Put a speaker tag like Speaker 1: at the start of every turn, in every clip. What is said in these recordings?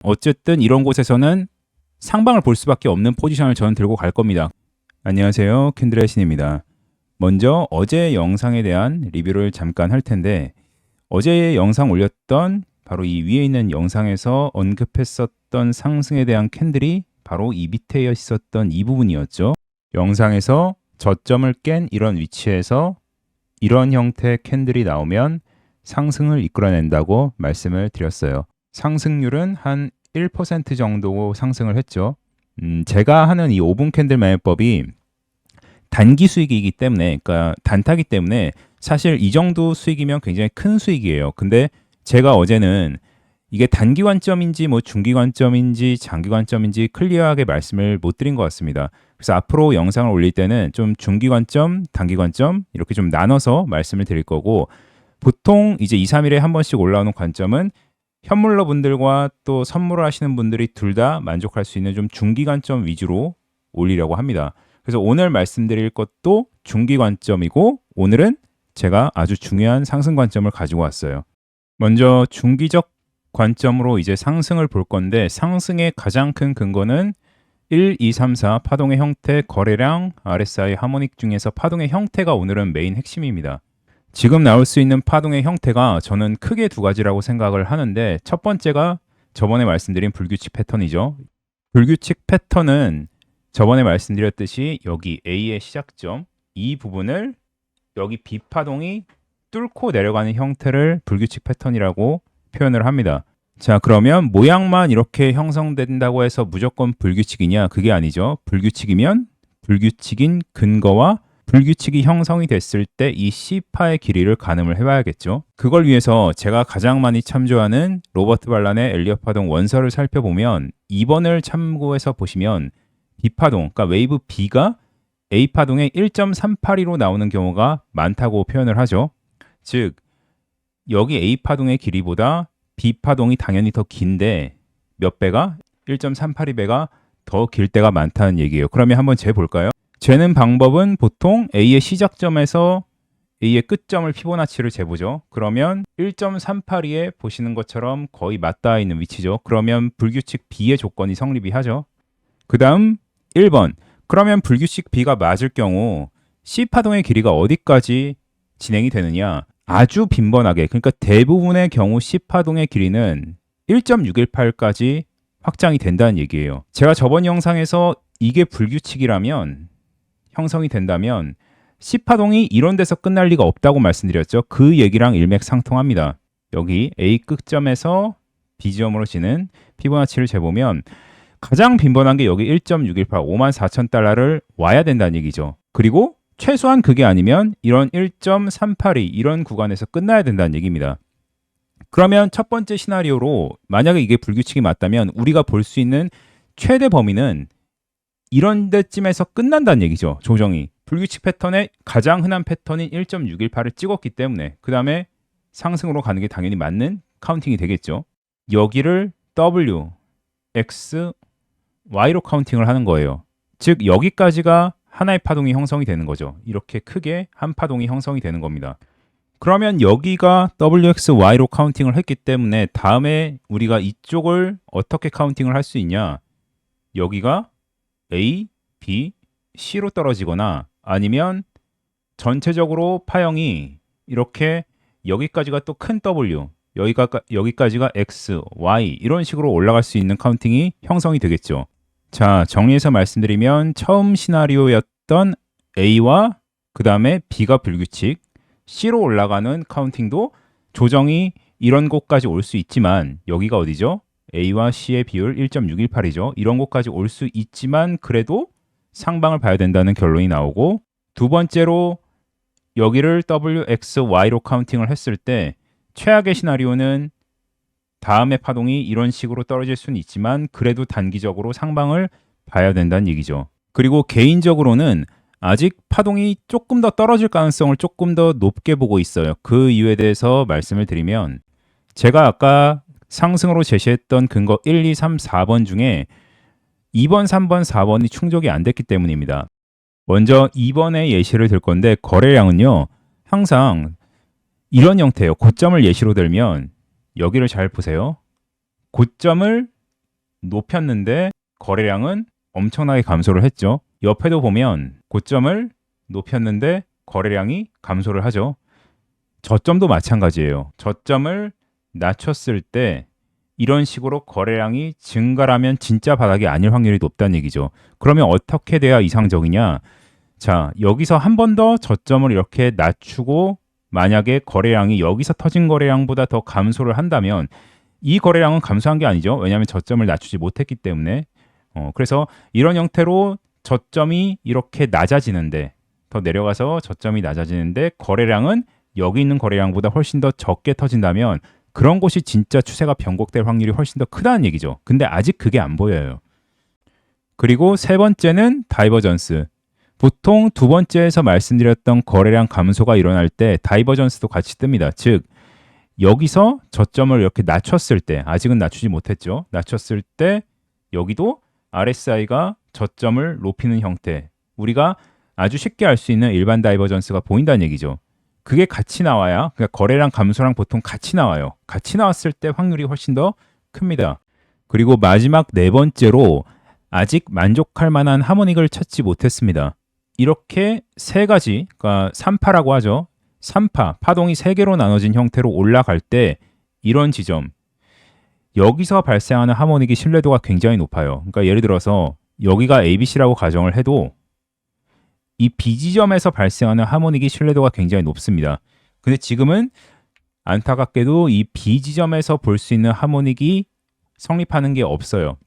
Speaker 1: 어쨌든 이런 곳에서는 상방을 볼 수밖에 없는 포지션을 저는 들고 갈 겁니다. 안녕하세요, 캔들의 신입니다. 먼저 어제 영상에 대한 리뷰를 잠깐 할 텐데, 어제 영상 올렸던 바로 이 위에 있는 영상에서 언급했었던 상승에 대한 캔들이 바로 이 밑에 있었던 이 부분이었죠. 영상에서 저점을 깬 이런 위치에서 이런 형태의 캔들이 나오면 상승을 이끌어낸다고 말씀을 드렸어요. 상승률은 한 1% 정도 상승을 했죠. 제가 하는 이 5분 캔들 매매법이 단기 수익이기 때문에, 그러니까 단타기 때문에 사실 이 정도 수익이면 굉장히 큰 수익이에요. 근데 제가 어제는 이게 단기 관점인지 뭐 중기 관점인지 장기 관점인지 클리어하게 말씀을 못 드린 것 같습니다. 그래서 앞으로 영상을 올릴 때는 좀 중기 관점, 단기 관점 이렇게 좀 나눠서 말씀을 드릴 거고, 보통 이제 2, 3일에 한 번씩 올라오는 관점은 현물러 분들과 또 선물을 하시는 분들이 둘 다 만족할 수 있는 좀 중기 관점 위주로 올리려고 합니다. 그래서 오늘 말씀드릴 것도 중기 관점이고, 오늘은 제가 아주 중요한 상승 관점을 가지고 왔어요. 먼저 중기적 관점으로 이제 상승을 볼 건데, 상승의 가장 큰 근거는 1, 2, 3, 4 파동의 형태, 거래량, RSI, 하모닉 중에서 파동의 형태가 오늘은 메인 핵심입니다. 지금 나올 수 있는 파동의 형태가 저는 크게 두 가지라고 생각을 하는데, 첫 번째가 저번에 말씀드린 불규칙 패턴이죠. 불규칙 패턴은 저번에 말씀드렸듯이 여기 A의 시작점, 이 부분을 여기 B 파동이 뚫고 내려가는 형태를 불규칙 패턴이라고 표현을 합니다. 자, 그러면 모양만 이렇게 형성된다고 해서 무조건 불규칙이냐? 그게 아니죠. 불규칙이면 불규칙인 근거와 불규칙이 형성이 됐을 때 이 C파의 길이를 가늠을 해봐야겠죠. 그걸 위해서 제가 가장 많이 참조하는 로버트 발란의 엘리엇 파동 원서를 살펴보면 2번을 참고해서 보시면 B파동, 그러니까 웨이브 B가 A파동의 1.382로 나오는 경우가 많다고 표현을 하죠. 즉, 여기 A파동의 길이보다 B파동이 당연히 더 긴데 몇 배가? 1.382배가 더 길 때가 많다는 얘기예요. 그러면 한번 재볼까요? 재는 방법은 보통 A의 시작점에서 A의 끝점을 피보나치를 재보죠. 그러면 1.382에 보시는 것처럼 거의 맞닿아 있는 위치죠. 그러면 불규칙 B의 조건이 성립이 하죠. 그 다음 1번. 그러면 불규칙 B가 맞을 경우 C파동의 길이가 어디까지 진행이 되느냐? 아주 빈번하게, 그러니까 대부분의 경우 C파동의 길이는 1.618까지 확장이 된다는 얘기예요. 제가 저번 영상에서 이게 불규칙이라면, 형성이 된다면 C파동이 이런 데서 끝날 리가 없다고 말씀드렸죠. 그 얘기랑 일맥상통합니다. 여기 A 끝점에서 B 지점으로 지는 피보나치를 재보면 가장 빈번한 게 여기 1.618, 54,000달러를 와야 된다는 얘기죠. 그리고 최소한 그게 아니면 이런 1.382 이런 구간에서 끝나야 된다는 얘기입니다. 그러면 첫 번째 시나리오로 만약에 이게 불규칙이 맞다면 우리가 볼 수 있는 최대 범위는 이런 데쯤에서 끝난다는 얘기죠. 조정이. 불규칙 패턴의 가장 흔한 패턴인 1.618을 찍었기 때문에 그 다음에 상승으로 가는 게 당연히 맞는 카운팅이 되겠죠. 여기를 W, X, Y로 카운팅을 하는 거예요. 즉 여기까지가 하나의 파동이 형성이 되는 거죠. 이렇게 크게 한 파동이 형성이 되는 겁니다. 그러면 여기가 WXY로 카운팅을 했기 때문에 다음에 우리가 이쪽을 어떻게 카운팅을 할 수 있냐? 여기가 A, B, C로 떨어지거나 아니면 전체적으로 파형이 이렇게 여기까지가 또 큰 W, 여기까지가 X, Y 이런 식으로 올라갈 수 있는 카운팅이 형성이 되겠죠. 자, 정리해서 말씀드리면 처음 시나리오였던 A와 그 다음에 B가 불규칙, C로 올라가는 카운팅도 조정이 이런 곳까지 올 수 있지만 여기가 어디죠? A와 C의 비율 1.618이죠. 이런 곳까지 올 수 있지만 그래도 상방을 봐야 된다는 결론이 나오고, 두 번째로 여기를 W, X, Y로 카운팅을 했을 때 최악의 시나리오는 다음의 파동이 이런 식으로 떨어질 수는 있지만 그래도 단기적으로 상방을 봐야 된다는 얘기죠. 그리고 개인적으로는 아직 파동이 조금 더 떨어질 가능성을 조금 더 높게 보고 있어요. 그 이유에 대해서 말씀을 드리면, 제가 아까 상승으로 제시했던 근거 1, 2, 3, 4번 중에 2번, 3번, 4번이 충족이 안 됐기 때문입니다. 먼저 2번의 예시를 들 건데, 거래량은요 항상 이런 형태예요. 고점을 예시로 들면 여기를 잘 보세요. 고점을 높였는데 거래량은 엄청나게 감소를 했죠. 옆에도 보면 고점을 높였는데 거래량이 감소를 하죠. 저점도 마찬가지예요. 저점을 낮췄을 때 이런 식으로 거래량이 증가하면 진짜 바닥이 아닐 확률이 높다는 얘기죠. 그러면 어떻게 돼야 이상적이냐? 자, 여기서 한 번 더 저점을 이렇게 낮추고 만약에 거래량이 여기서 터진 거래량보다 더 감소를 한다면 이 거래량은 감소한 게 아니죠. 왜냐하면 저점을 낮추지 못했기 때문에. 그래서 이런 형태로 저점이 이렇게 낮아지는데 더 내려가서 저점이 낮아지는데 거래량은 여기 있는 거래량보다 훨씬 더 적게 터진다면 그런 곳이 진짜 추세가 변곡될 확률이 훨씬 더 크다는 얘기죠. 근데 아직 그게 안 보여요. 그리고 세 번째는 다이버전스. 보통 두 번째에서 말씀드렸던 거래량 감소가 일어날 때 다이버전스도 같이 뜹니다. 즉 여기서 저점을 이렇게 낮췄을 때, 아직은 낮추지 못했죠. 낮췄을 때 여기도 RSI가 저점을 높이는 형태, 우리가 아주 쉽게 알 수 있는 일반 다이버전스가 보인다는 얘기죠. 그게 같이 나와야, 그러니까 거래량 감소랑 보통 같이 나와요. 같이 나왔을 때 확률이 훨씬 더 큽니다. 그리고 마지막 네 번째로 아직 만족할 만한 하모닉을 찾지 못했습니다. 이렇게 세 가지, 그러니까 3파라고 하죠. 3파, 파동이 3개로 나눠진 형태로 올라갈 때 이런 지점, 여기서 발생하는 하모닉이 신뢰도가 굉장히 높아요. 그러니까 예를 들어서 여기가 ABC라고 가정을 해도 이 B지점에서 발생하는 하모닉이 신뢰도가 굉장히 높습니다. 근데 지금은 안타깝게도 이 B지점에서 볼 수 있는 하모닉이 성립하는 게 없어요.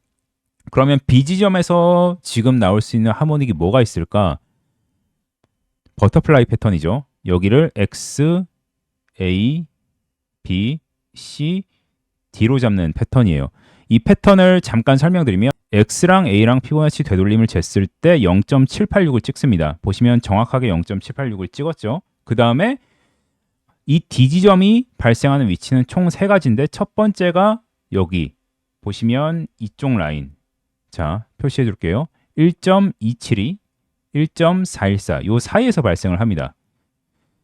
Speaker 1: 그러면 B지점에서 지금 나올 수 있는 하모닉이 뭐가 있을까? 버터플라이 패턴이죠. 여기를 X, A, B, C, D로 잡는 패턴이에요. 이 패턴을 잠깐 설명드리면 X랑 A랑 피보나치 되돌림을 쟀을 때 0.786을 찍습니다. 보시면 정확하게 0.786을 찍었죠. 그 다음에 이 D 지점이 발생하는 위치는 총 3가지인데 첫 번째가 여기 보시면 이쪽 라인, 자 표시해 줄게요. 1.272, 1.414 이 사이에서 발생을 합니다.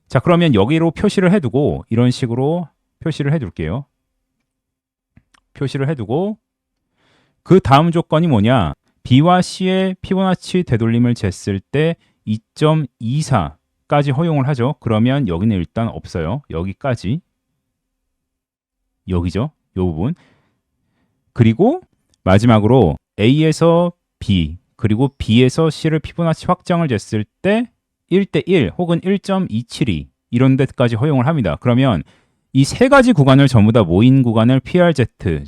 Speaker 1: 자 그러면 여기로 표시를 해두고 이런 식으로 표시를 해둘게요. 표시를 해두고 그 다음 조건이 뭐냐? B와 C의 피보나치 되돌림을 쟀을 때 2.24까지 허용을 하죠. 그러면 여기는 일단 없어요. 여기까지. 여기죠. 이 부분. 그리고 마지막으로 A에서 B 그리고 B에서 C를 피보나치 확장을 쟀을 때 1대1 혹은 1.272 이런 데까지 허용을 합니다. 그러면 이 3가지 구간을 전부 다 모인 구간을 PRZ,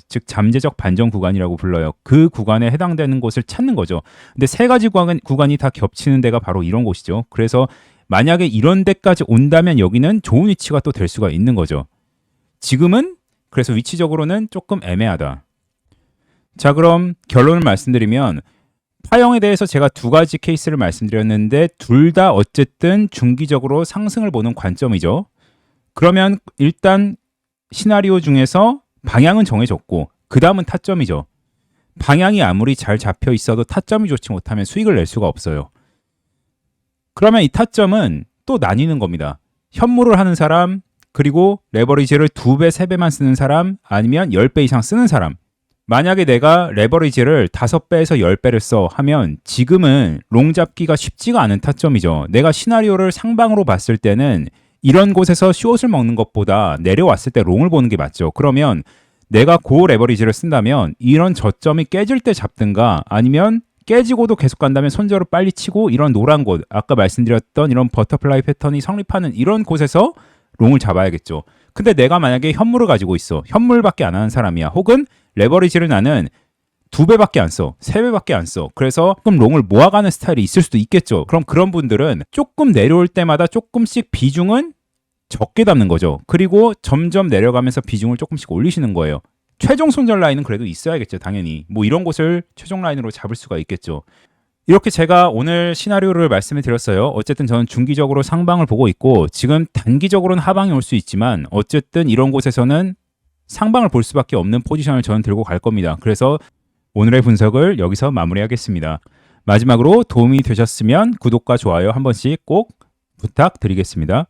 Speaker 1: 즉 잠재적 반전 구간이라고 불러요. 그 구간에 해당되는 곳을 찾는 거죠. 근데 3가지 구간이 다 겹치는 데가 바로 이런 곳이죠. 그래서 만약에 이런 데까지 온다면 여기는 좋은 위치가 또 될 수가 있는 거죠. 지금은 그래서 위치적으로는 조금 애매하다. 자 그럼 결론을 말씀드리면 파형에 대해서 제가 2가지 케이스를 말씀드렸는데 둘 다 어쨌든 중기적으로 상승을 보는 관점이죠. 그러면 일단 시나리오 중에서 방향은 정해졌고 그 다음은 타점이죠. 방향이 아무리 잘 잡혀 있어도 타점이 좋지 못하면 수익을 낼 수가 없어요. 그러면 이 타점은 또 나뉘는 겁니다. 현물을 하는 사람, 그리고 레버리지를 2배, 3배만 쓰는 사람, 아니면 10배 이상 쓰는 사람. 만약에 내가 레버리지를 5배에서 10배를 써 하면 지금은 롱 잡기가 쉽지가 않은 타점이죠. 내가 시나리오를 상방으로 봤을 때는 이런 곳에서 숏을 먹는 것보다 내려왔을 때 롱을 보는 게 맞죠. 그러면 내가 고 레버리지를 쓴다면 이런 저점이 깨질 때 잡든가 아니면 깨지고도 계속 간다면 손절을 빨리 치고 이런 노란 곳, 아까 말씀드렸던 이런 버터플라이 패턴이 성립하는 이런 곳에서 롱을 잡아야겠죠. 근데 내가 만약에 현물을 가지고 있어. 현물밖에 안 하는 사람이야. 혹은 레버리지를 나는 2배밖에 안 써. 3배밖에 안 써. 그래서 조금 롱을 모아가는 스타일이 있을 수도 있겠죠. 그럼 그런 분들은 조금 내려올 때마다 조금씩 비중은 적게 담는 거죠. 그리고 점점 내려가면서 비중을 조금씩 올리시는 거예요. 최종 손절 라인은 그래도 있어야겠죠. 당연히. 뭐 이런 곳을 최종 라인으로 잡을 수가 있겠죠. 이렇게 제가 오늘 시나리오를 말씀을 드렸어요. 어쨌든 저는 중기적으로 상방을 보고 있고 지금 단기적으로는 하방이 올 수 있지만 어쨌든 이런 곳에서는 상방을 볼 수밖에 없는 포지션을 저는 들고 갈 겁니다. 그래서 오늘의 분석을 여기서 마무리하겠습니다. 마지막으로 도움이 되셨으면 구독과 좋아요 한 번씩 꼭 부탁드리겠습니다.